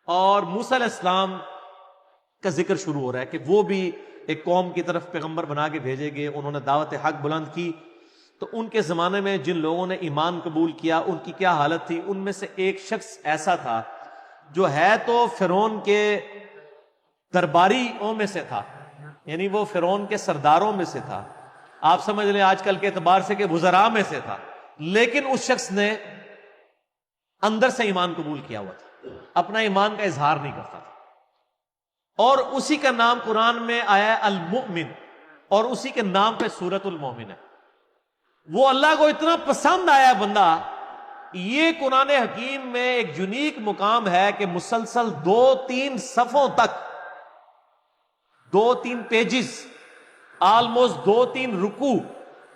اور موسیٰ علیہ السلام کا ذکر شروع ہو رہا ہے کہ وہ بھی ایک قوم کی طرف پیغمبر بنا کے بھیجے گئے، انہوں نے دعوت حق بلند کی. تو ان کے زمانے میں جن لوگوں نے ایمان قبول کیا ان کی کیا حالت تھی؟ ان میں سے ایک شخص ایسا تھا جو ہے تو فرعون کے درباریوں میں سے تھا، یعنی وہ فرعون کے سرداروں میں سے تھا، آپ سمجھ لیں آج کل کے اعتبار سے کہ وزراء میں سے تھا، لیکن اس شخص نے اندر سے ایمان قبول کیا ہوا تھا، اپنا ایمان کا اظہار نہیں کرتا تھا، اور اسی کا نام قرآن میں آیا المؤمن، اور اسی کے نام پہ سورۃ المومن ہے. وہ اللہ کو اتنا پسند آیا بندہ. یہ قرآن حکیم میں ایک یونیک مقام ہے کہ مسلسل 2-3 صفوں تک، 2-3 پیجز، آلموسٹ 2-3 رکوع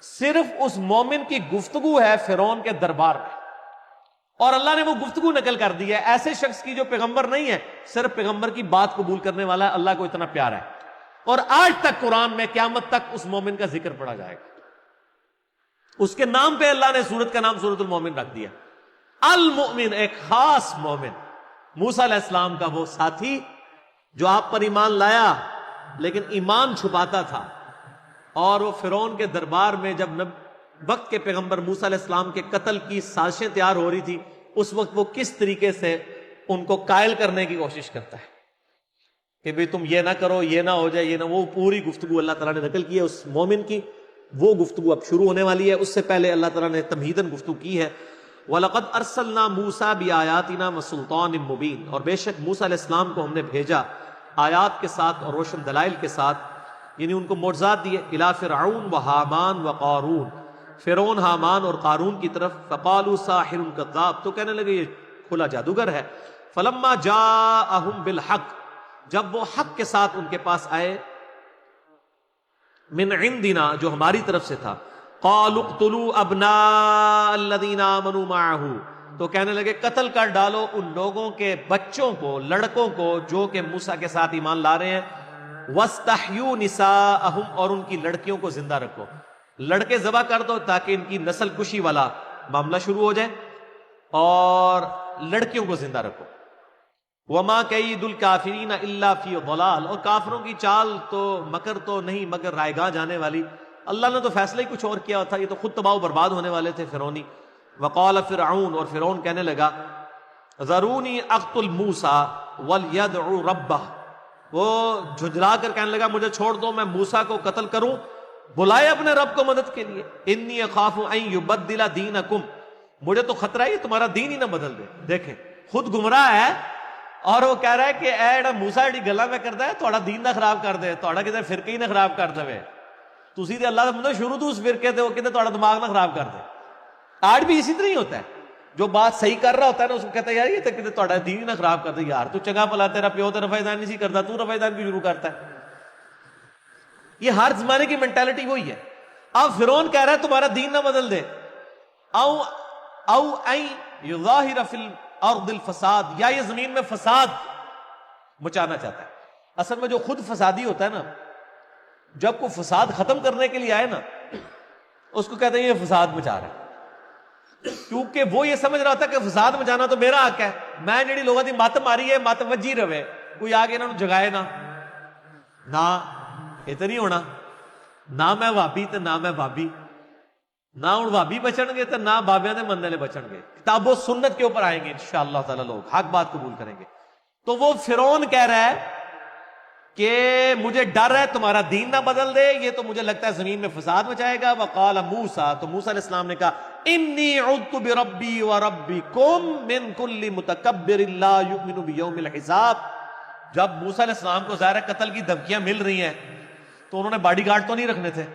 صرف اس مومن کی گفتگو ہے فرعون کے دربار میں، اور اللہ نے وہ گفتگو نقل کر دی ہے. ایسے شخص کی جو پیغمبر نہیں ہے، صرف پیغمبر کی بات قبول کرنے والا ہے، اللہ کو اتنا پیارا ہے. اور آج تک قرآن میں قیامت تک اس مومن کا ذکر پڑھا جائے گا. اس کے نام پہ اللہ نے سورت کا نام سورۃ المومن رکھ دیا. المؤمن، ایک خاص مومن، موسیٰ علیہ السلام کا وہ ساتھی جو آپ پر ایمان لایا لیکن ایمان چھپاتا تھا، اور وہ فرعون کے دربار میں جب وقت کے پیغمبر موسیٰ علیہ السلام کے قتل کی سازشیں تیار ہو رہی تھی، اس وقت وہ کس طریقے سے ان کو قائل کرنے کی کوشش کرتا ہے کہ بھئی تم یہ نہ کرو، یہ نہ ہو جائے، یہ نہ. وہ پوری گفتگو اللہ تعالیٰ نے نقل کی ہے اس مومن کی. وہ گفتگو اب شروع ہونے والی ہے. اس سے پہلے اللہ تعالیٰ نے تمہیداً گفتگو کی ہے. وَلَقَدْ أَرْسَلْنَا مُوسَىٰ بِآيَاتِنَا وَسُلْطَانٍ مُّبِينٍ، اور بے شک موسیٰ علیہ السلام کو ہم نے بھیجا آیات کے ساتھ اور روشن دلائل کے ساتھ، یعنی ان کو معجزات دیے. إِلَىٰ فِرْعَوْنَ وَحَامَانَ وَقَارُونَ، فرعون، حامان اور قارون کی طرف. فَقَالُوا سَاحِرٌ كَذَّابٌ، تو کہنے لگے یہ کھلا جادوگر ہے. فَلَمَّا جَاءَهُم بِالْحَقِّ، جب وہ حق کے ساتھ ان کے پاس آئے، من عندنا، جو ہماری طرف سے تھا. قالوا اقتلوا ابناء الذين آمنوا معه، تو کہنے لگے قتل کر ڈالو ان لوگوں کے بچوں کو، لڑکوں کو جو کہ موسیٰ کے ساتھ ایمان لا رہے ہیں. واستحيوا نساءهم، اور ان کی لڑکیوں کو زندہ رکھو. لڑکے ذبح کر دو تاکہ ان کی نسل کشی والا معاملہ شروع ہو جائے، اور لڑکیوں کو زندہ رکھو. وما کید الکافرین الا فی ضلال، اور کافروں کی چال تو مکر تو نہیں مگر رائیگاہ جانے والی. اللہ نے تو فیصلہ ہی کچھ اور کیا تھا، یہ تو خود تباہ و برباد ہونے والے تھے فرعونی. وقال فرعون، اور فرعون کہنے لگا ذرونی اقتل موسیٰ ولیدع ربہ، وہ جھنجھلا کر کہنے لگا مجھے چھوڑ دو، میں موسیٰ کو قتل کروں، بلائے اپنے رب کو مدد کے لیے. انی اخاف ان یبدل دینکم، مجھے تو خطرہ ہے یہ تمہارا دین ہی نہ بدل دے. دیکھیں خود گمراہ ہے اور وہ کہہ رہا ہے کہ اے موسیٰ ایڈی گلا میں کردا ہے تھوڑا دین نہ خراب کر دے، تھوڑا کدھر فرقے ہی نہ خراب کر دے. تسی تے اللہ دا بندہ شروع تو اس فرقے تے، وہ کدھر تھوڑا دماغ نہ خراب کر دے. آج بھی اسی طرح ہی ہوتا ہے، جو بات صحیح کر رہا ہوتا ہے نا اس کو کہتا ہے یار یہ تو کدھر تھوڑا دین ہی نہ خراب کر دے. یار تو چنگا بھلا تیرا پیو تے رفع دان نہیں سی کردا، تو رفع دان کیوں شروع کرتا ہے؟ یہ ہر زمانے کی مینٹالٹی وہی ہے. اب فرعون کہہ رہا ہے تمہارا دین نہ بدل دے، او ان یظاہر فی الارض الفساد، یا یہ زمین میں فساد مچانا چاہتا ہے. اصل میں جو خود فسادی ہوتا ہے نا، جب کوئی فساد ختم کرنے کے لیے آئے نا اس کو کہتے ہیں یہ فساد مچا رہا ہے، کیونکہ وہ یہ سمجھ رہا تھا کہ فساد مچانا تو میرا حق ہے، میں جڑی لوگوں کی مت ماری ہے مت وجی رہے، کوئی آگے انہوں نے جگائے نہ یہ تو نہیں ہونا. نہ میں وابی تے نہ میں بابی، نہ ہوں وابی بچن گے تے نہ بابیاں دے مننے لے بچن گے. کتاب و سنت کے اوپر آئیں گے انشاءاللہ تعالی، لوگ حق بات قبول کریں گے. تو وہ فرعون کہہ رہا ہے کہ مجھے ڈر ہے تمہارا دین نہ بدل دے، یہ تو مجھے لگتا ہے زمین میں فساد مچائے گا. وقال موسیٰ، تو موسیٰ علیہ السلام نے کہا انی عذت بربی وربکم من کل متکبر لا یؤمن بیوم الحساب. جب موسیٰ علیہ السلام کو ظاہر قتل کی دھمکیاں مل رہی ہیں تو انہوں نے باڈی گارڈ تو نہیں رکھنے تھے.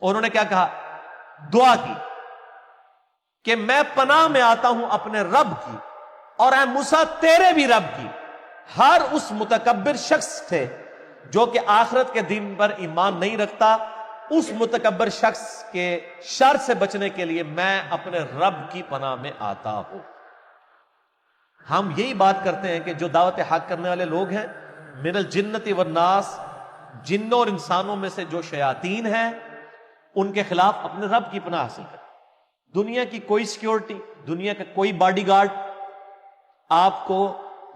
انہوں نے کیا کہا؟ دعا کی کہ میں پناہ میں آتا ہوں اپنے رب کی، اور اے موسیٰ تیرے بھی رب کی، ہر اس متکبر شخص سے جو کہ آخرت کے دن پر ایمان نہیں رکھتا، اس متکبر شخص کے شر سے بچنے کے لیے میں اپنے رب کی پناہ میں آتا ہوں. ہم یہی بات کرتے ہیں کہ جو دعوت حق کرنے والے لوگ ہیں، من الجنت والناس، جنوں اور انسانوں میں سے جو شیاطین ہیں ان کے خلاف اپنے رب کی پناہ حاصل کریں. دنیا کی کوئی سیکیورٹی، دنیا کا کوئی باڈی گارڈ آپ کو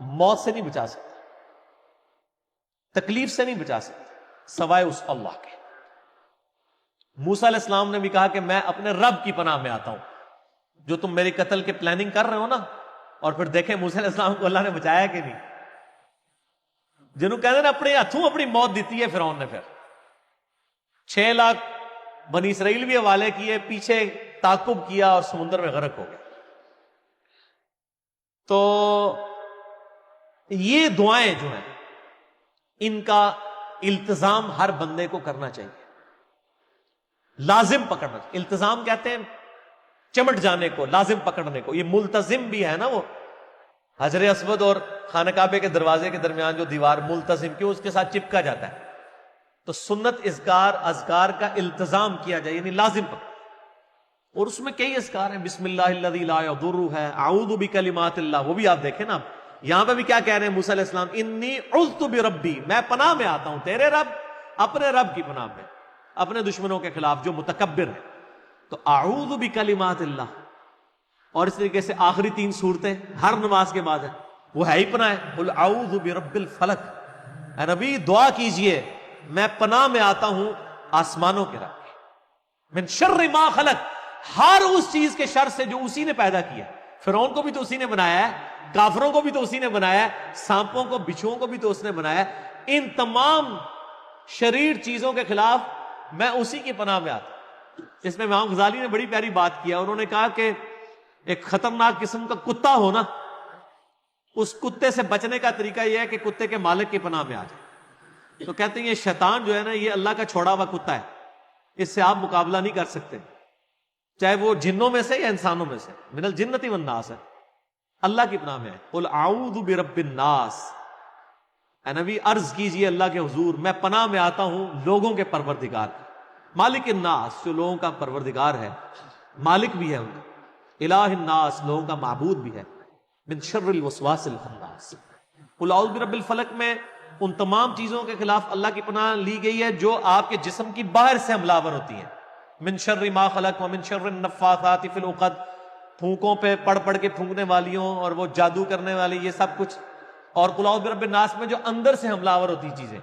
موت سے نہیں بچا سکتا، تکلیف سے نہیں بچا سکتا سوائے اس اللہ کے۔ موسیٰ علیہ السلام نے بھی کہا کہ میں اپنے رب کی پناہ میں آتا ہوں، جو تم میری قتل کی پلاننگ کر رہے ہو نا، اور پھر دیکھیں موسیٰ علیہ السلام کو اللہ نے بچایا کہ نہیں، جنہوں کہتے ہیں اپنے ہاتھوں اپنی موت دیتی ہے فرعون نے، پھر 6 لاکھ بنی اسرائیل بھی حوالے کیے، پیچھے تعاقب کیا اور سمندر میں غرق ہو گیا۔ تو یہ دعائیں جو ہیں ان کا التزام ہر بندے کو کرنا چاہیے، لازم پکڑنا چاہیے۔ التزام کہتے ہیں چمٹ جانے کو، لازم پکڑنے کو۔ یہ ملتزم بھی ہے نا، وہ حجر اسود اور خانہ کعبے کے دروازے کے درمیان جو دیوار، ملتزم کیوں، اس کے ساتھ چپکا جاتا ہے۔ تو سنت اذکار کا التزام کیا جائے، یعنی لازم پکڑ، اور اس میں کئی اذکار ہیں، بسم اللہ الذی لا یضر ہے، اعوذ بکلمات اللہ، وہ بھی آپ دیکھیں نا۔ یہاں پہ بھی کیا کہہ رہے ہیں موسیٰ علیہ السلام، انی عذت بربی، میں پناہ میں آتا ہوں تیرے رب، اپنے رب کی پناہ میں، اپنے دشمنوں کے خلاف جو متکبر ہے۔ تو اعوذ بکلمات اللہ، اور اس طریقے سے آخری 3 صورتیں ہر نماز کے بعد ہے، وہ ہے ہی پناہ ہے۔ قل اعوذ برب الفلق، اے نبی دعا کیجئے میں پناہ میں آتا ہوں آسمانوں کے رب کی، من شر ما خلق، ہر اس چیز کے شر سے جو اسی نے پیدا کیا۔ فرعون کو بھی تو اسی نے بنایا ہے، کافروں کو بھی تو اسی نے بنایا ہے، سانپوں کو، بچھوؤں کو بھی تو اس نے بنایا ہے۔ ان تمام شریر چیزوں کے خلاف میں اسی کی پناہ میں آتا ہوں۔ اس میں امام غزالی نے بڑی پیاری بات کیا، انہوں نے کہا کہ ایک خطرناک قسم کا کتا ہو نا، اس کتے سے بچنے کا طریقہ یہ ہے کہ کتے کے مالک کی پناہ میں آ جائے۔ تو کہتے ہیں یہ شیطان جو ہے نا، یہ اللہ کا چھوڑا ہوا کتا ہے، اس سے آپ مقابلہ نہیں کر سکتے، چاہے وہ جنوں میں سے یا انسانوں میں سے، من الجنۃ والناس ہے، اللہ کی پناہ میں ہے۔ قل اعوذ برب الناس، اے نبی عرض کیجئے اللہ کے حضور میں پناہ میں آتا ہوں لوگوں کے پروردگار، مالک الناس جو لوگوں کا پروردگار ہے، مالک بھی ہے ان کا، الہ الناس لوگوں کا معبود بھی ہے، من شر الوسواس الخناس۔ قل اعوذ برب الفلق میں ان تمام چیزوں کے خلاف اللہ کی پناہ لی گئی ہے جو آپ کے جسم کی باہر سے حملہ آور ہوتی ہیں، من شر ما خلق ومن شر النفاثات فی العقد، پھونکوں پہ پڑھ کے پھونکنے والیوں اور وہ جادو کرنے والی، یہ سب کچھ۔ اور قل اعوذ برب الناس میں جو اندر سے حملہ آور ہوتی چیزیں،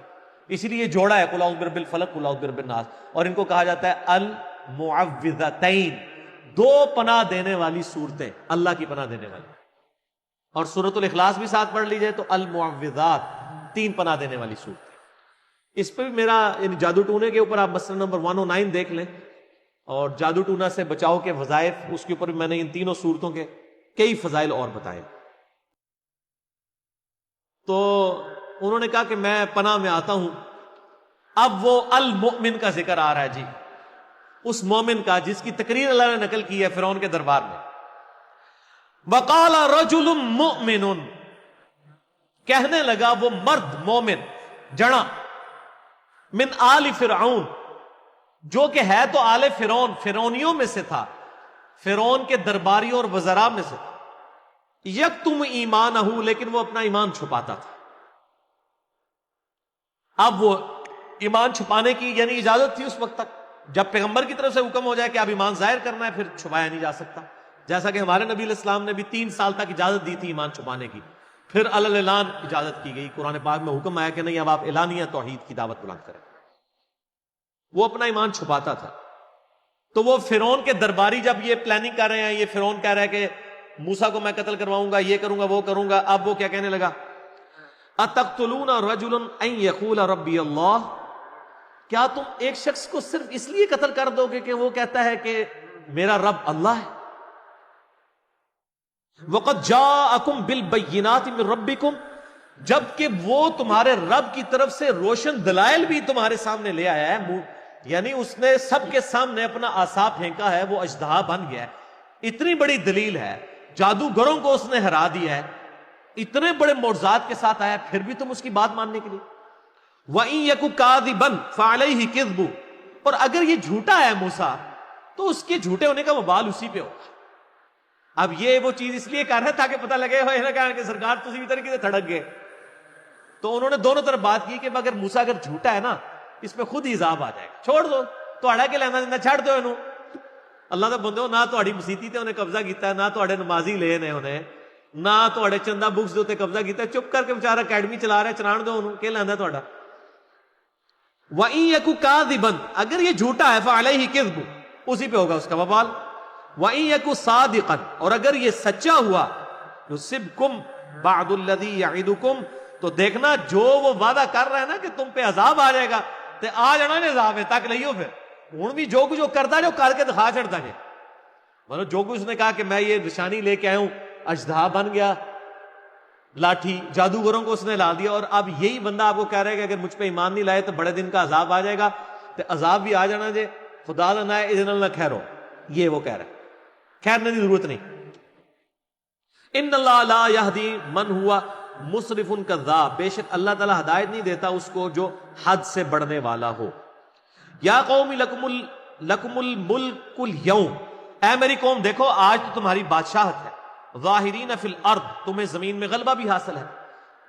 اسی لیے جوڑا ہے قل اعوذ برب الفلق قل اعوذ برب الناس، اور ان کو کہا جاتا ہے المعوذتین، 2 پناہ دینے والی صورتیں، اللہ کی پناہ دینے والی۔ اور سورۃ الاخلاص بھی ساتھ پڑھ لیجئے تو المعوذات، 3 پناہ دینے والی صورتیں۔ اس پہ بھی میرا جادو ٹونے کے اوپر آپ مسئلہ نمبر 109 دیکھ لیں، اور جادو ٹونا سے بچاؤ کے وظائف، اس کے اوپر بھی میں نے ان 3 صورتوں کے کئی فضائل اور بتائے۔ تو انہوں نے کہا کہ میں پناہ میں آتا ہوں۔ اب وہ المؤمن کا ذکر آ رہا ہے جی، اس مومن کا جس کی تقریر اللہ نے نقل کی ہے فرعون کے دربار میں۔ وقال رجل مؤمن، کہنے لگا وہ مرد مومن جڑا، من آل فرعون، جو کہ ہے تو آل فرعون، فرعونیوں میں سے تھا، فرعون کے درباریوں اور وزراء میں سے تھا، یکتم ایمانہ، لیکن وہ اپنا ایمان چھپاتا تھا۔ اب وہ ایمان چھپانے کی یعنی اجازت تھی اس وقت تک، جب پیغمبر کی طرف سے حکم ہو جائے کہ اب ایمان ظاہر کرنا ہے، پھر چھپایا نہیں جا سکتا، جیسا کہ ہمارے نبی علیہ السلام نے بھی 3 سال تک اجازت دی تھی ایمان چھپانے کی، پھر اعلان اجازت کی گئی، قرآن پاک میں حکم آیا کہ نہیں اب آپ اعلانیہ توحید کی دعوت بلند کریں۔ وہ اپنا ایمان چھپاتا تھا۔ تو وہ فرعون کے درباری جب یہ پلاننگ کر رہے ہیں، یہ فرعون کہہ رہا ہے کہ موسیٰ کو میں قتل کرواؤں گا، یہ کروں گا، وہ کروں گا، اب وہ کیا کہنے لگا، اتقتلون رجلا ان یقول ربی اللہ، کیا تم ایک شخص کو صرف اس لیے قتل کر دو گے کہ وہ کہتا ہے کہ میرا رب اللہ ہے؟ وقد جاءکم بالبینات من ربکم، جبکہ وہ تمہارے رب کی طرف سے روشن دلائل بھی تمہارے سامنے لے آیا ہے، یعنی اس نے سب کے سامنے اپنا عصا پھینکا ہے، وہ اژدہا بن گیا ہے، اتنی بڑی دلیل ہے، جادوگروں کو اس نے ہرا دیا ہے، اتنے بڑے معجزات کے ساتھ آیا، پھر بھی تم اس کی بات ماننے کے لیے۔ وَإِن يَكُ كَاذِبًا فَعَلَيْهِ كِذْبُ، اور اگر یہ جھوٹا ہے موسیٰ تو اس کے جھوٹے ہونے کا وبال اسی پہ ہوگا۔ اب یہ وہ چیز اس لیے کر رہا ہے تاکہ پتہ لگے ہوئے نہ کہ سرکار تسی بھی طریقے سے تھڑک گئے۔ تو انہوں نے دونوں طرف بات کی کہ اگر موسیٰ اگر جھوٹا ہے نا، اس پہ خود ہی عذاب آ جائے گا، چھوڑ دو، تہاڑا کے لینا دینا چھڑ دو انہوں۔ اللہ دا بندو، نہ تہاڑی مسیتی تے انہیں قبضہ کیتا ہے، نہ تہاڑے نمازی لے نے انہیں، نہ تھوڑے چندہ بکس دے تے قبضہ کیتا, چپ کر کے بیچارہ اکیڈمی چلا رہا ہے, چلان دو انہوں, کہ لاندا تھوڑا. وَإِن يَكُ كَاذِبًا, اگر یہ جھوٹا ہے فَعَلَيْهِ كِذْبُ, اسی پہ ہوگا اس کا وبال. وَإِن يَكُ صَادِقًا, اور اگر یہ سچا ہوا يُصِبْكُمْ بَعْضُ الَّذِي يَعِدُكُمْ, تو دیکھنا جو وہ وعدہ کر رہا ہے نا کہ تم پہ عذاب آ جائے گا, تے آ جانا نے عذاب ہے تک لئیو. پھر ہوں بھی جو کچھ کرتا جو کر کے دکھا چھڑتا ہے. مطلب جو کچھ اس نے کہا کہ میں یہ نشانی لے کے آیا ہوں, اژدہا بن گیا, لاٹھی, جادوگروں کو اس نے لا دیا, اور اب یہی بندہ آپ کو کہہ رہا ہے کہ اگر مجھ پہ ایمان نہیں لائے تو بڑے دن کا عذاب آ جائے گا, تو عذاب بھی آ جانا جے, خدا نہ ہے اذن اللہ خیر ہو, یہ وہ کہہ رہا ہے. خیر نہیں, ضرورت نہیں. ان اللہ لا یہدی من ہوا مسرف کذاب, بے شک اللہ تعالی ہدایت نہیں دیتا اس کو جو حد سے بڑھنے والا ہو. یا قوم لکم الملک اليوم, اے میری قوم دیکھو آج تو تمہاری بادشاہت ہے. ظاہرین فی الارض, تمہیں زمین میں غلبہ بھی حاصل ہے.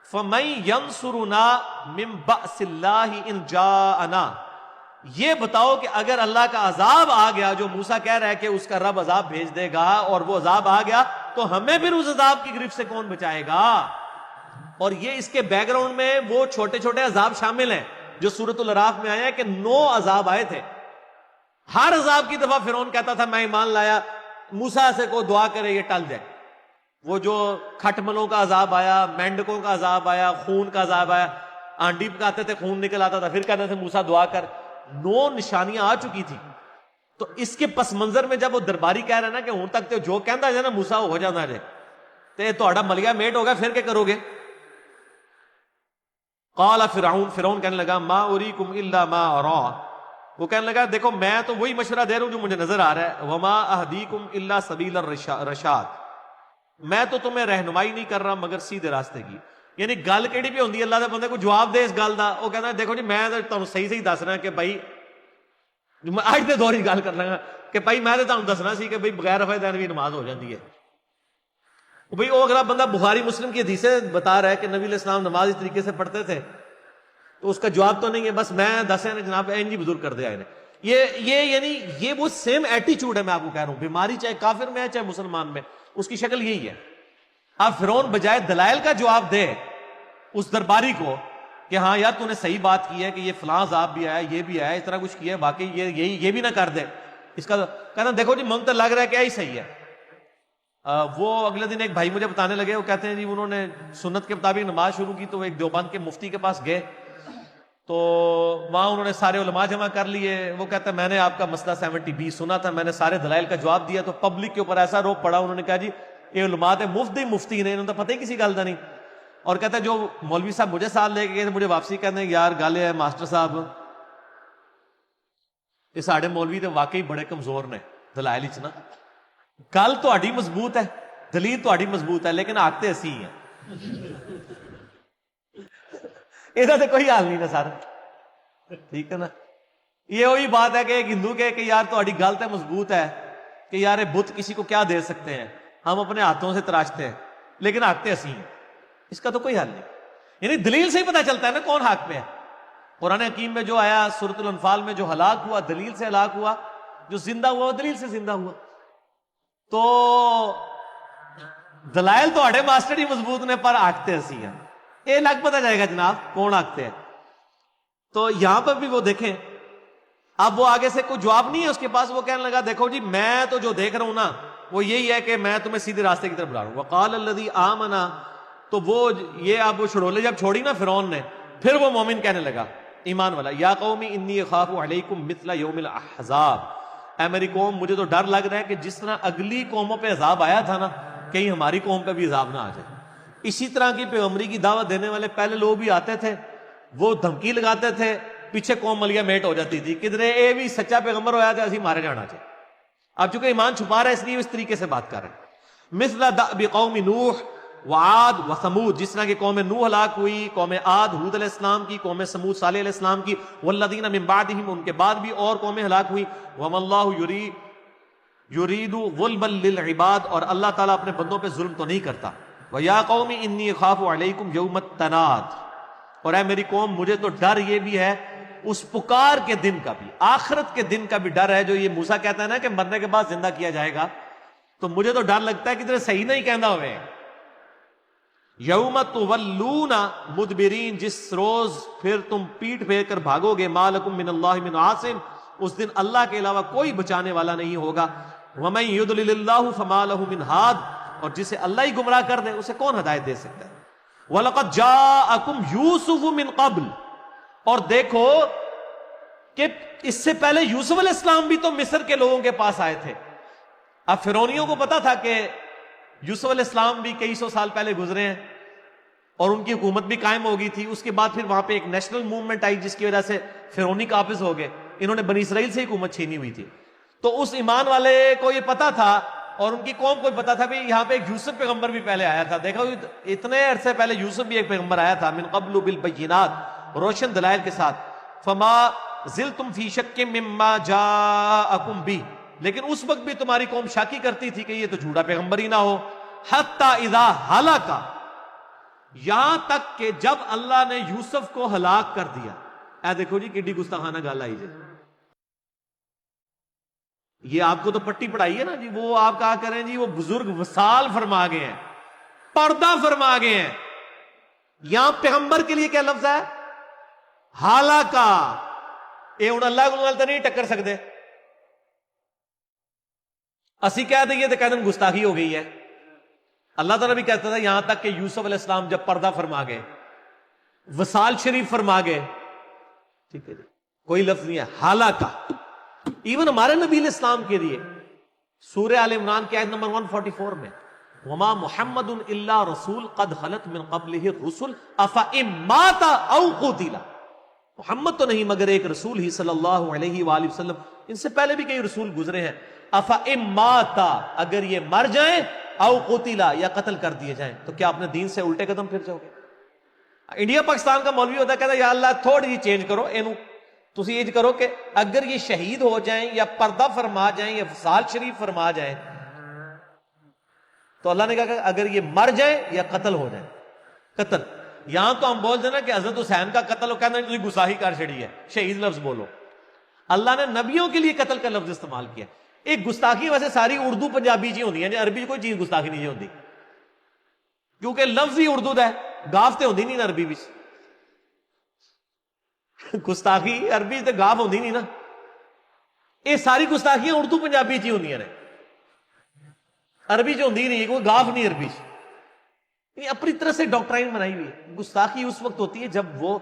فمن ینصرنا من بأس اللہ ان جاءنا, یہ بتاؤ کہ اگر اللہ کا عذاب آ گیا, جو موسیٰ کہہ رہا ہے کہ اس کا رب عذاب بھیج دے گا, اور وہ عذاب آ گیا تو ہمیں پھر اس عذاب کی گرفت سے کون بچائے گا. اور یہ اس کے بیک گراؤنڈ میں وہ چھوٹے چھوٹے عذاب شامل ہیں جو سورۃ الاعراف میں آیا ہے کہ 9 عذاب آئے تھے. ہر عذاب کی دفعہ فرعون کہتا تھا میں ایمان لایا, موسیٰ سے کو دعا کرے یہ ٹل جائے. وہ جو کھٹملوں کا عذاب آیا, مینڈکوں کا عذاب آیا, خون کا عذاب آیا, آنڈی پکاتے تھے خون نکل آتا تھا, پھر کہتے تھے موسیٰ دعا کر. 9 نشانیاں آ چکی تھی. تو اس کے پس منظر میں جب وہ درباری کہہ رہا ہے نا کہ ہوں تک تو جو کہندا ہے نا موسیٰ ہو جانا جائے, تے تہاڈا ملیا میٹ ہوگا, پھر کیا کرو گے. قال فرعون کہنے لگا ما اریکم الا ما ارا, وہ کہنے لگا دیکھو میں تو وہی مشورہ دے رہا ہوں جو مجھے نظر آ رہا ہے. وما اہدیکم الا سبیل الرشاد, میں تو تمہیں رہنمائی نہیں کر رہا مگر سیدھے راستے کی. یعنی گل کیڑی پہ ہوندی ہے, اللہ دے بندے کو جواب دے اس گل دا. وہ کہنا دیکھو جی میں تمہیں صحیح دس رہا کہ بھائی, اج دے دور کی گل کر لگا کہ بھائی میں تمہیں دسنا سی کہ بھائی بغیر رفع دین بھی نماز ہو جاتی ہے. بھائی وہ اگلا بندہ بخاری مسلم کی حدیثیں بتا رہا ہے کہ نبی علیہ السلام نماز اس طریقے سے پڑھتے تھے, تو اس کا جواب تو نہیں ہے, بس میں دسے نا جناب این جی بزرگ کر دیا انہیں. یہ یعنی یہ وہ سیم ایٹیچیوڈ ہے, میں آپ کو کہہ رہا ہوں. بیماری چاہے کافر میں ہے چاہے مسلمان میں, اس کی شکل یہی ہے. اب فرعون بجائے دلائل کا جواب دے اس درباری کو کہ ہاں یار تو نے صحیح بات کی ہے کہ یہ فلاں عذاب بھی آیا, یہ بھی آیا, اس طرح کچھ کیا ہے, واقعی یہ بھی نہ کر دے, اس کا کہنا دیکھو جی من تو لگ رہا ہے کہ یہی صحیح ہے. وہ اگلے دن ایک بھائی مجھے بتانے لگے, وہ کہتے ہیں جی انہوں نے سنت کے مطابق نماز شروع کی, تو وہ ایک دیوبند کے مفتی کے پاس گئے, تو وہاں انہوں نے سارے علماء جمع کر لیے. وہ کہتا ہے میں نے آپ کا مسئلہ 70B سنا تھا, میں نے سارے دلائل کا جواب دیا, تو پبلک کے اوپر ایسا روپ پڑا. انہوں نے کہا جی یہ علماء تھے مفتی نے, انہوں نے پتہ ہی کسی گل کا نہیں. اور کہتا ہے جو مولوی صاحب مجھے ساتھ لے کے گئے تھے, مجھے واپسی کہتے ہیں یار گل ہے ماسٹر صاحب یہ ساڑھے مولوی تو واقعی بڑے کمزور نے دلائل نا. گل تہاڈی مضبوط ہے, دلیل تہاڈی مضبوط ہے, لیکن آکتے اسی ہیں. یہ تو کوئی حال نہیں نا سر, ٹھیک ہے نا. یہ وہی بات ہے کہ ایک ہندو کہ یار تہاڈی گل تو مضبوط ہے کہ یار بت کسی کو کیا دے سکتے ہیں, ہم اپنے ہاتھوں سے تراشتے ہیں, لیکن آکتے اسی ہیں. اس کا تو کوئی حل نہیں. یعنی دلیل سے ہی پتہ چلتا ہے نا کون حق پہ ہے. قرآن حکیم میں جو آیا سورۃ الانفال میں, جو ہلاک ہوا دلیل سے ہلاک ہوا, جو زندہ ہوا وہ دلیل سے زندہ ہوا. تو دلائل تو اڑے ماسٹر ہی مضبوط نے, پر آکتے اسی ہیں. یہ لگ پتہ جائے گا جناب کون آکتے ہیں. تو یہاں پر بھی وہ دیکھیں, اب وہ آگے سے کوئی جواب نہیں ہے اس کے پاس. وہ کہنے لگا دیکھو جی میں تو جو دیکھ رہا ہوں نا وہ یہی ہے کہ میں تمہیں سیدھے راستے کی طرف بلا رہا ہوں. وقال الذی آمنا, تو وہ یہ اب وہ چھڑولے جب چھوڑی نا فرعون نے, پھر وہ مومن کہنے لگا ایمان والا, یا قومی انی اخاف علیکم مثل یوم الاحزاب, اے میری قوم مجھے تو ڈر لگ رہا ہے کہ جس طرح اگلی قوموں پہ عذاب آیا تھا نا, کہیں ہماری قوم پہ بھی عذاب نہ آ جائے. اسی طرح کی پیغمبری کی دعوت دینے والے پہلے لوگ بھی آتے تھے, وہ دھمکی لگاتے تھے, پیچھے قوم ملیا میٹ ہو جاتی تھی, کدھر اے بھی سچا پیغمبر ہویا تھا اسی مارے جانا چاہیے. اب چونکہ ایمان چھپا رہا ہے اس لیے اس طریقے سے بات کر رہے ہیں. مثل دأب قوم نوح وعاد وثمود, جس طرح کہ قوم نوح ہلاک ہوئی, قوم عاد ہود علیہ السلام کی, قوم سمود صالح علیہ السلام کی, والذین من بعدہم, ان کے بعد بھی اور قومیں ہلاک ہوئی. وما اللہ یرید ظلما للعباد, اور اللہ تعالیٰ اپنے بندوں پہ ظلم تو نہیں کرتا. ویا قوم انی اخاف علیکم یوم التناد, اور اے میری قوم مجھے تو ڈر یہ بھی ہے اس پکار کے دن کا بھی, آخرت کے دن کا بھی ڈر ہے. جو یہ موسیٰ کہتا ہے نا کہ مرنے کے بعد زندہ کیا جائے گا, تو مجھے تو ڈر لگتا ہے کہ تیرے صحیح نہیں کہنا ہوئے, یوم تولون مدبرین، جس روز پھر تم پیٹ پھیر کر بھاگو گے، ما لکم من اللہ من عاصم، اس دن اللہ کے علاوہ کوئی بچانے والا نہیں ہوگا، ومن یضلل اللہ فما لہ من ہاد، اور جسے اللہ ہی گمراہ کر دے اسے کون ہدایت دے سکتا ہے۔ وَلَقَدْ جَاءَكُمْ يُوسُفُ مِنْ قَبْلِ، اور دیکھو کہ اس سے پہلے یوسف علیہ السلام بھی تو مصر کے لوگوں کے پاس آئے تھے۔ اب فرعونیوں کو پتا تھا کہ یوسف علیہ السلام بھی کئی سو سال پہلے گزرے ہیں اور ان کی حکومت بھی قائم ہو گئی تھی، اس کے بعد پھر وہاں پہ ایک نیشنل موومنٹ آئی جس کی وجہ سے فرعونی قابض ہو گئے، انہوں نے بنی اسرائیل سے حکومت چھینی ہوئی تھی۔ تو اس ایمان والے کو یہ پتا تھا اور ان کی قوم کو پتا تھا بھی یہاں پہ ایک یوسف پیغمبر بھی پہلے آیا تھا، دیکھا اتنے عرصے پہلے یوسف بھی ایک پیغمبر آیا تھا، من قبل بالبینات، روشن دلائل کے ساتھ، فما زلتم فی شک مما جاءکم بہ، لیکن اس وقت بھی تمہاری قوم شاکی کرتی تھی کہ یہ تو جھوٹا پیغمبر ہی نہ ہو، حتی اذا ہلاکا، یہاں تک کہ جب اللہ نے یوسف کو ہلاک کر دیا۔ اے دیکھو جی کڈی گستاخانہ گل آئی جی، یہ آپ کو تو پٹی پڑھائی ہے نا جی، وہ آپ کہا کریں جی وہ بزرگ وصال فرما گئے ہیں، پردہ فرما گئے ہیں۔ یہاں پیغمبر کے لیے کیا لفظ ہے؟ ہلاکا، یہ ہوں اللہ کو تو نہیں ٹکر سکتے، اسی کہہ دئیے تو کہتے ہیں گستاخی ہو گئی ہے۔ اللہ تعالیٰ بھی کہتا تھا یہاں تک کہ یوسف علیہ السلام جب پردہ فرما گئے، وصال شریف فرما گئے، ٹھیک ہے جی، کوئی لفظ نہیں ہے ہلاکا۔ ایون ہمارے نبی علیہ السلام کے لیے سورہ آل عمران کی آیت نمبر 144 میں، وما محمد الا رسول قد خلت من قبلہ الرسل افئن مات او قتل، محمد تو نہیں مگر ایک رسول ہی صلی اللہ علیہ وآلہ وسلم، ان سے پہلے بھی کئی رسول گزرے ہیں، افئن مات، اگر یہ مر جائیں، او قتل، یا قتل کر دیے جائیں، تو کیا اپنے دین سے الٹے قدم پھر جاؤ گے؟ انڈیا پاکستان کا مولوی ہوتا ہے کہتا ہے یا اللہ تھوڑی جی چینج کرو، تسی یہ کرو کہ اگر یہ شہید ہو جائیں یا پردہ فرما جائیں یا وصال شریف فرما جائیں، تو اللہ نے کہا کہ اگر یہ مر جائیں یا قتل ہو جائیں، قتل۔ یہاں تو ہم بولتے ہیں نا کہ حضرت حسین کا قتل ہو، کہتے ہیں تسی گستاخی کر چھڑی ہے، شہید لفظ بولو۔ اللہ نے نبیوں کے لیے قتل کا لفظ استعمال کیا۔ ایک گستاخی ویسے ساری اردو پنجابی جی ہوندی ہے، عربی کوئی چیز گستاخی نہیں ہوندی، کیونکہ لفظ ہی اردو دا ہے، گاف تے ہوندی نہیں عربی وچ، گستاخی عربی تے گاف ہوندی نہیں نا، یہ ساری گستاخیاں اردو پنجابی چ ہوندیاں نے، عربی چ ہوندی نہیں، کوئی گاف نہیں عربی چ۔ یہ اپنی طرح سے ڈاکٹرائن بنائی ہوئی ہے۔ گستاخی اس وقت ہوتی ہے جب وہ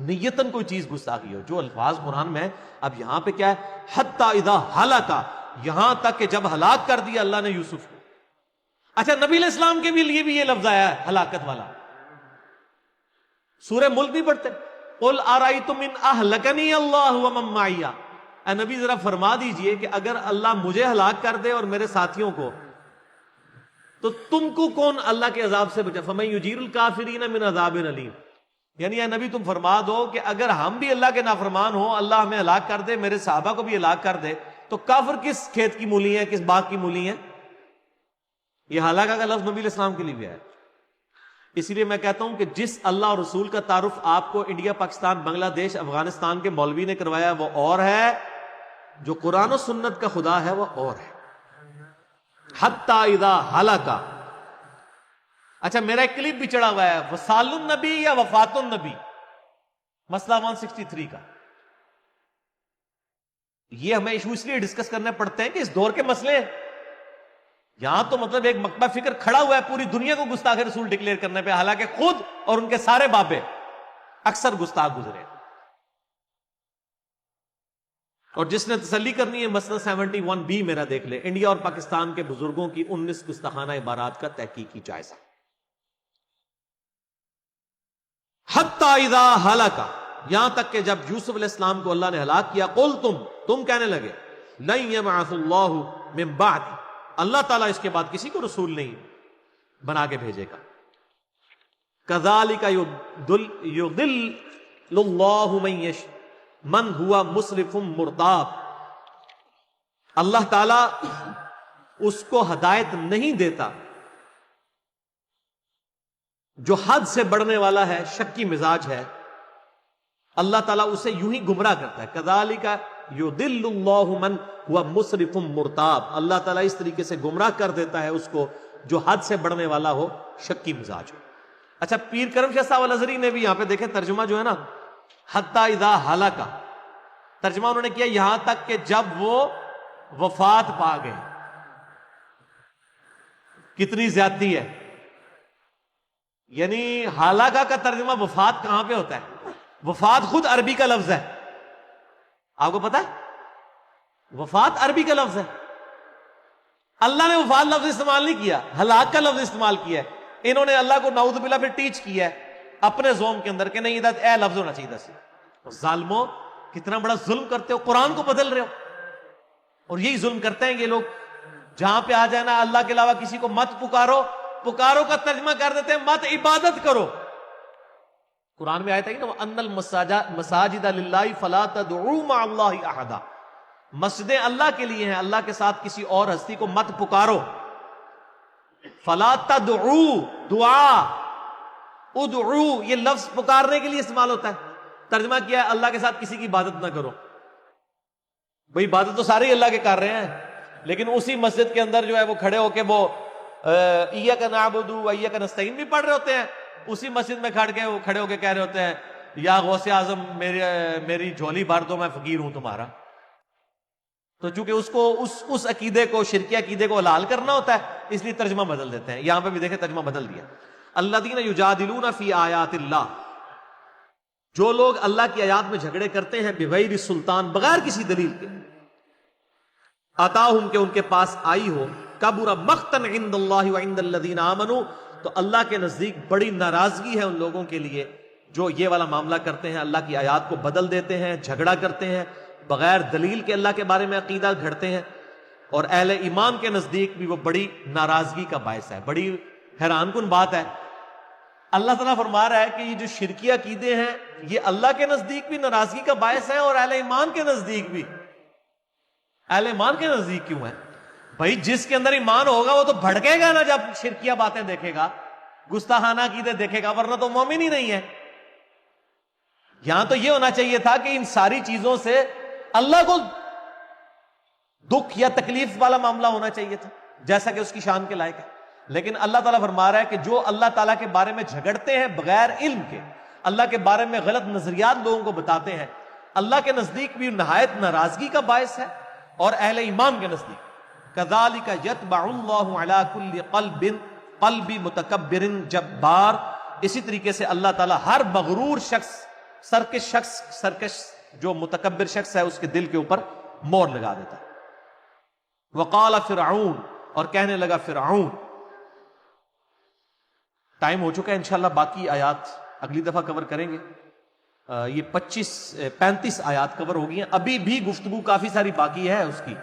نیتن کوئی چیز گستاخی ہو، جو الفاظ قرآن میں ہے۔ اب یہاں پہ کیا ہے؟ حتی اذا ہلاکا، یہاں تک کہ جب ہلاک کر دیا اللہ نے یوسف کو۔ اچھا نبی علیہ السلام کے بھی لیے بھی یہ لفظ آیا ہے ہلاکت والا، سورہ ملک نہیں پڑھتے؟ قل ارأیتم ان اہلکنی اللہ ومن معی، اے نبی ذرا فرما دیجئے کہ اگر اللہ مجھے ہلاک کر دے اور میرے ساتھیوں کو، تو تم کو کون اللہ کے عذاب سے بچا؟ فمن یجیر الکافرین من عذاب علیم، یعنی اے نبی تم فرما دو کہ اگر ہم بھی اللہ کے نافرمان ہوں، اللہ ہمیں ہلاک کر دے، میرے صحابہ کو بھی ہلاک کر دے، تو کافر کس کھیت کی مولی ہیں، کس باغ کی مولی ہیں؟ یہ ہلاکہ کا لفظ نبی علیہ السلام کے لیے بھی ہے۔ اسی لیے میں کہتا ہوں کہ جس اللہ اور رسول کا تعارف آپ کو انڈیا، پاکستان، بنگلہ دیش، افغانستان کے مولوی نے کروایا وہ اور ہے، جو قرآن و سنت کا خدا ہے وہ اور ہے۔ حتی اذا ہلاکا۔ اچھا میرا ایک کلپ بھی چڑھا ہوا ہے، وصال النبی یا وفات النبی، مسئلہ 163 کا۔ یہ ہمیں ایشو اس لیے ڈسکس کرنے پڑتے ہیں کہ اس دور کے مسئلے ہیں۔ یہاں تو مطلب ایک مکتبہ فکر کھڑا ہوا ہے پوری دنیا کو گستاخ رسول ڈکلیئر کرنے پہ، حالانکہ خود اور ان کے سارے بابے اکثر گستاخ گزرے۔ اور جس نے تسلی کرنی ہے مسئلہ 71B میرا دیکھ لے، انڈیا اور پاکستان کے بزرگوں کی 19 گستاخانہ عبارات کا تحقیقی جائزہ۔ حتی اذا ہلاکا، یہاں تک کہ جب یوسف علیہ السلام کو اللہ نے ہلاک کیا، قلتم، تم کہنے لگے، لن یبعث اللہ من بعد، اللہ تعالیٰ اس کے بعد کسی کو رسول نہیں بنا کے بھیجے گا۔ کذالک یضل اللہ من ہوا مسرف مرتاب، اللہ تعالیٰ اس کو ہدایت نہیں دیتا جو حد سے بڑھنے والا ہے، شکی مزاج ہے، اللہ تعالیٰ اسے یوں ہی گمراہ کرتا ہے۔ کذالک یضل اللہ من ہوا مسرف مرتاب، اللہ تعالیٰ اس طریقے سے گمراہ کر دیتا ہے اس کو جو حد سے بڑھنے والا ہو، شکی مزاج ہو۔ اچھا پیر کرم شاہ صاحب الازہری نے بھی یہاں پہ دیکھیں ترجمہ جو ہے نا حتی اذا ہلاکا، ترجمہ انہوں نے کیا یہاں تک کہ جب وہ وفات پا گئے. کتنی زیادتی ہے. یعنی ہلاکا کا ترجمہ وفات کہاں پہ ہوتا ہے؟ وفات خود عربی کا لفظ ہے، آپ کو پتا ہے وفات عربی کا لفظ ہے. اللہ نے وفات لفظ استعمال نہیں کیا، ہلاک کا لفظ استعمال کیا ہے. انہوں نے اللہ کو نعوذ باللہ پھر ٹیچ کیا ہے اپنے زوم کے اندر کہ نہیں ادھر اے لفظ ہونا چاہیے تھا. ظالموں کتنا بڑا ظلم کرتے ہو، قرآن کو بدل رہے ہو. اور یہی ظلم کرتے ہیں یہ لوگ، جہاں پہ آ جانا اللہ کے علاوہ کسی کو مت پکارو، پکارو کا ترجمہ کر دیتے ہیں مت عبادت کرو. قرآن میں آیت ہے نا وَأَنَّ الْمَسَاجِدَ لِلَّهِ فَلَا تَدْعُوا مَعَ اللَّهِ أَحَدًا، مسجدیں اللہ کے لیے ہیں، اللہ کے ساتھ کسی اور ہستی کو مت پکارو. فَلَا تَدْعُوا، دعا، ادعو یہ لفظ پکارنے کے لیے استعمال ہوتا ہے. ترجمہ کیا ہے اللہ کے ساتھ کسی کی عبادت نہ کرو. بھئی عبادت تو سارے ہی اللہ کے کر رہے ہیں، لیکن اسی مسجد کے اندر جو ہے وہ کھڑے ہو کے وہ ایاک نعبد و ایاک نستعین بھی پڑھ رہے ہوتے ہیں. اسی مسجد میں کھڑ کے وہ کھڑے ہو کے کہہ رہے ہوتے ہیں یا غوث اعظم میری جھولی بھر دو میں فقیر ہوں تمہارا. تو چونکہ اس کو اس عقیدے کو، شرکی عقیدے کو حلال کرنا ہوتا ہے، اس لیے ترجمہ بدل دیتے ہیں. یہاں پہ بھی دیکھیں ترجمہ بدل دیا الذین یجادلون فی آیات اللہ، جو لوگ اللہ کی آیات میں جھگڑے کرتے ہیں بغیر سلطان، بغیر کسی دلیل کے، آتاہم کہ ان کے پاس آئی ہو، کبر مقتا عند اللہ وعند الذین آمنوا، تو اللہ کے نزدیک بڑی ناراضگی ہے ان لوگوں کے لیے جو یہ والا معاملہ کرتے ہیں، اللہ کی آیات کو بدل دیتے ہیں، جھگڑا کرتے ہیں بغیر دلیل کے، اللہ کے بارے میں عقیدہ گھڑتے ہیں. اور اہل ایمان کے نزدیک بھی وہ بڑی ناراضگی کا باعث ہے. بڑی حیران کن بات ہے، اللہ تعالیٰ فرما رہا ہے کہ یہ جو شرکی عقیدے ہیں یہ اللہ کے نزدیک بھی ناراضگی کا باعث ہے اور اہل ایمان کے نزدیک بھی. اہل ایمان کے نزدیک کیوں ہے؟ بھائی جس کے اندر ایمان ہوگا وہ تو بھڑکے گا نا جب شرکیہ باتیں دیکھے گا، گستاخانہ عقیدے دیکھے گا، ورنہ تو مومن ہی نہیں ہے. یہاں تو یہ ہونا چاہیے تھا کہ ان ساری چیزوں سے اللہ کو دکھ یا تکلیف والا معاملہ ہونا چاہیے تھا جیسا کہ اس کی شان کے لائق ہے. لیکن اللہ تعالیٰ فرما رہا ہے کہ جو اللہ تعالیٰ کے بارے میں جھگڑتے ہیں بغیر علم کے، اللہ کے بارے میں غلط نظریات لوگوں کو بتاتے ہیں، اللہ کے نزدیک بھی نہایت ناراضگی کا باعث ہے اور اہل ایمان کے نزدیک. كَذَلِكَ يَطْبَعُ اللَّهُ عَلَى كُلِّ قَلْبٍ مُتَكَبِّرٍ جبار، اسی طریقے سے اللہ تعالیٰ ہر مغرور شخص، سرکش جو متکبر شخص ہے اس کے دل کے اوپر مور لگا دیتا ہے. وقال فرعون، اور کہنے لگا فرعون. ٹائم ہو چکا ہے، انشاءاللہ باقی آیات اگلی دفعہ کور کریں گے. یہ 35 آیات کور ہو گئی ہیں، ابھی بھی گفتگو کافی ساری باقی ہے اس کی،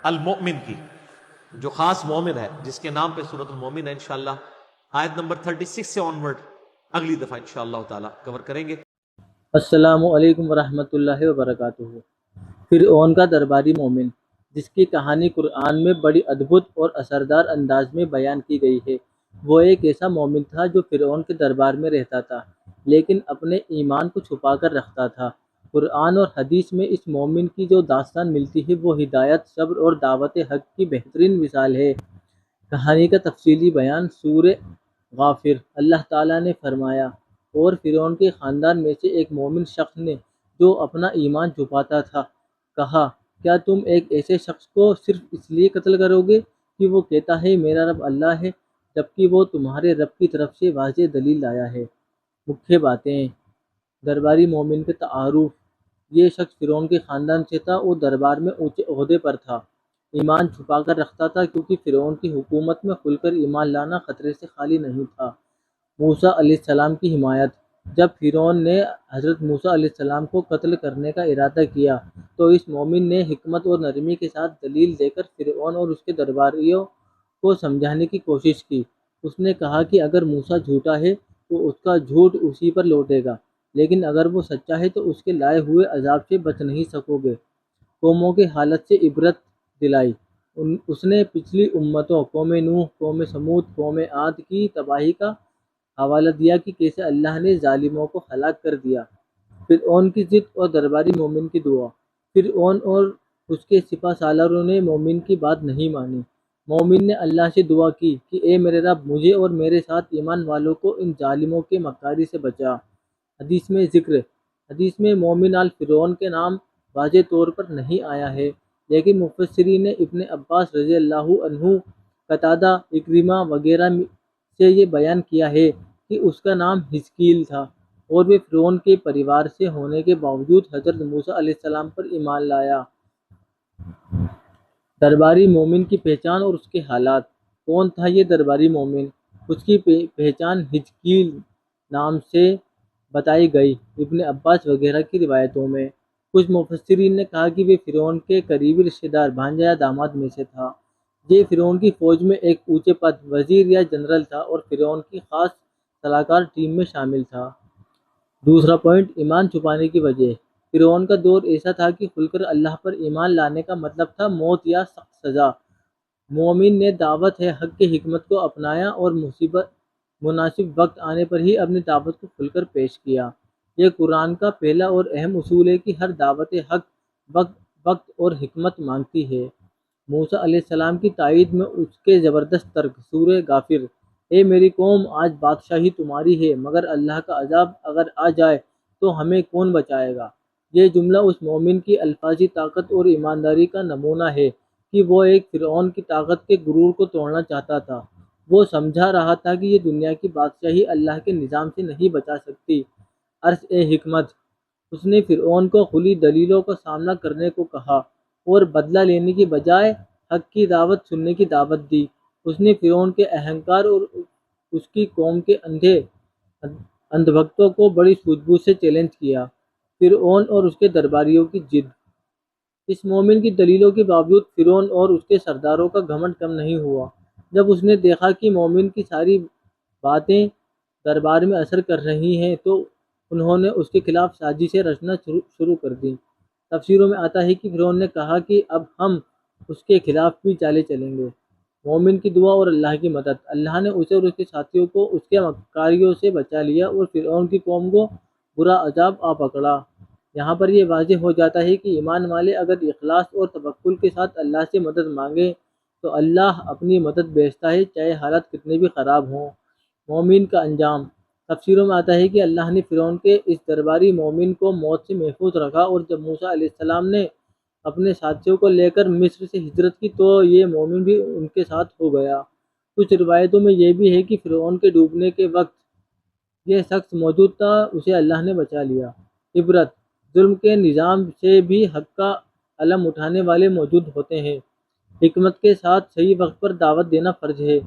المؤمن کی، جو خاص مومن ہے جس کے نام پہ سورۃ المؤمن ہے. انشاءاللہ آیت نمبر 36 سے آنورڈ اگلی دفعہ انشاءاللہ تعالی کور کریں گے. السلام علیکم ورحمۃ اللہ وبرکاتہ. فرعون کا درباری مومن، جس کی کہانی قرآن میں بڑی ادبھت اور اثردار انداز میں بیان کی گئی ہے. وہ ایک ایسا مومن تھا جو فرعون کے دربار میں رہتا تھا لیکن اپنے ایمان کو چھپا کر رکھتا تھا. قرآن اور حدیث میں اس مومن کی جو داستان ملتی ہے وہ ہدایت، صبر اور دعوت حق کی بہترین مثال ہے. کہانی کا تفصیلی بیان سورہ غافر. اللہ تعالیٰ نے فرمایا، اور فرعون کے خاندان میں سے ایک مومن شخص نے جو اپنا ایمان چھپاتا تھا کہا، کیا تم ایک ایسے شخص کو صرف اس لیے قتل کرو گے کہ وہ کہتا ہے میرا رب اللہ ہے، جبکہ وہ تمہارے رب کی طرف سے واضح دلیل لایا ہے. مکھیہ باتیں. درباری مومن کے تعارف. یہ شخص فرعون کے خاندان سے تھا. وہ دربار میں اونچے عہدے پر تھا، ایمان چھپا کر رکھتا تھا کیونکہ فرعون کی حکومت میں کھل کر ایمان لانا خطرے سے خالی نہیں تھا. موسیٰ علیہ السلام کی حمایت. جب فرعون نے حضرت موسیٰ علیہ السلام کو قتل کرنے کا ارادہ کیا تو اس مومن نے حکمت اور نرمی کے ساتھ دلیل دے کر فرعون اور اس کے درباریوں کو سمجھانے کی کوشش کی. اس نے کہا کہ اگر موسیٰ جھوٹا ہے تو اس کا جھوٹ اسی پر لوٹے گا، لیکن اگر وہ سچا ہے تو اس کے لائے ہوئے عذاب سے بچ نہیں سکو گے. قوموں کی حالت سے عبرت دلائی. اس نے پچھلی امتوں قوم نوح، قوم سمود، قوم عاد کی تباہی کا حوالہ دیا کہ کیسے اللہ نے ظالموں کو ہلاک کر دیا. فرعون کی ضد اور درباری مومن کی دعا. فرعون اور اس کے سپہ سالاروں نے مومن کی بات نہیں مانی. مومن نے اللہ سے دعا کی کہ اے میرے رب، مجھے اور میرے ساتھ ایمان والوں کو ان ظالموں کے مکاری سے بچا۔ حدیث میں مومن آل فرعون کے نام واضح طور پر نہیں آیا ہے، لیکن مفسرین نے ابن عباس رضی اللہ عنہ، قتادہ، اکرمہ وغیرہ سے یہ بیان کیا ہے کہ اس کا نام حزقیل تھا اور وہ فرعون کے پریوار سے ہونے کے باوجود حضرت موسیٰ علیہ السلام پر ایمان لایا۔ درباری مومن کی پہچان اور اس کے حالات۔ کون تھا یہ درباری مومن؟ اس کی پہچان حزقیل نام سے بتائی گئی ابن عباس وغیرہ کی روایتوں میں۔ کچھ مفسرین نے کہا کہ وہ فرعون کے قریبی رشتہ دار، بھانجا یا داماد میں سے تھا۔ یہ فرعون کی فوج میں ایک اونچے پد، وزیر یا جنرل تھا اور فرعون کی خاص صلاح کار ٹیم میں شامل تھا۔ دوسرا پوائنٹ، ایمان چھپانے کی وجہ۔ فرعون کا دور ایسا تھا کہ کھل کر اللہ پر ایمان لانے کا مطلب تھا موت یا سخت سزا۔ مومن نے دعوت حق کی حکمت کو اپنایا اور مناسب وقت آنے پر ہی اپنی دعوت کو کھل کر پیش کیا۔ یہ قرآن کا پہلا اور اہم اصول ہے کہ ہر دعوت حق وقت اور حکمت مانگتی ہے۔ موسیٰ علیہ السلام کی تائید میں اس کے زبردست ترک۔ سورہ غافر: اے میری قوم، آج بادشاہی تمہاری ہے، مگر اللہ کا عذاب اگر آ جائے تو ہمیں کون بچائے گا؟ یہ جملہ اس مومن کی الفاظی طاقت اور ایمانداری کا نمونہ ہے کہ وہ ایک فرعون کی طاقت کے غرور کو توڑنا چاہتا تھا۔ وہ سمجھا رہا تھا کہ یہ دنیا کی بادشاہی اللہ کے نظام سے نہیں بچا سکتی۔ عرض حکمت: اس نے فرعون کو کھلی دلیلوں کا سامنا کرنے کو کہا اور بدلہ لینے کی بجائے حق کی دعوت سننے کی دعوت دی۔ اس نے فرعون کے اہنکار اور اس کی قوم کے اندھ بھکتوں کو بڑی سوجھ بوجھ سے چیلنج کیا۔ فرعون اور اس کے درباریوں کی ضد۔ اس مومن کی دلیلوں کے باوجود فرعون اور اس کے سرداروں کا گھمنڈ کم نہیں ہوا۔ جب اس نے دیکھا کہ مومن کی ساری باتیں دربار میں اثر کر رہی ہیں تو انہوں نے اس کے خلاف سازشیں رچنا شروع کر دیں۔ تفسیروں میں آتا ہے کہ فرعون نے کہا کہ اب ہم اس کے خلاف بھی چالیں چلیں گے۔ مومن کی دعا اور اللہ کی مدد۔ اللہ نے اسے اور اس کے ساتھیوں کو اس کے مکاریوں سے بچا لیا اور فرعون کی قوم کو برا عذاب آ پکڑا۔ یہاں پر یہ واضح ہو جاتا ہے کہ ایمان والے اگر اخلاص اور توکل کے ساتھ اللہ سے مدد مانگیں تو اللہ اپنی مدد بھیجتا ہے، چاہے حالات کتنے بھی خراب ہوں۔ مومن کا انجام۔ تفسیروں میں آتا ہے کہ اللہ نے فرعون کے اس درباری مومن کو موت سے محفوظ رکھا اور جب موسیٰ علیہ السلام نے اپنے ساتھیوں کو لے کر مصر سے ہجرت کی تو یہ مومن بھی ان کے ساتھ ہو گیا۔ کچھ روایتوں میں یہ بھی ہے کہ فرعون کے ڈوبنے کے وقت یہ شخص موجود تھا، اسے اللہ نے بچا لیا۔ عبرت: ظلم کے نظام سے بھی حق کا علم اٹھانے والے موجود ہوتے ہیں۔ حکمت کے ساتھ صحیح وقت پر دعوت دینا فرض ہے۔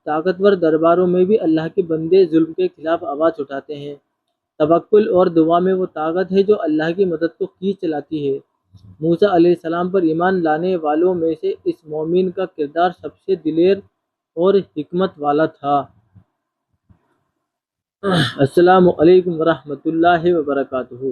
طاقتور درباروں میں بھی اللہ کے بندے ظلم کے خلاف آواز اٹھاتے ہیں۔ توکل اور دعا میں وہ طاقت ہے جو اللہ کی مدد کو کھینچ لاتی ہے۔ موسیٰ علیہ السلام پر ایمان لانے والوں میں سے اس مومن کا کردار سب سے دلیر اور حکمت والا تھا۔ السلام علیکم ورحمۃ اللہ وبرکاتہ۔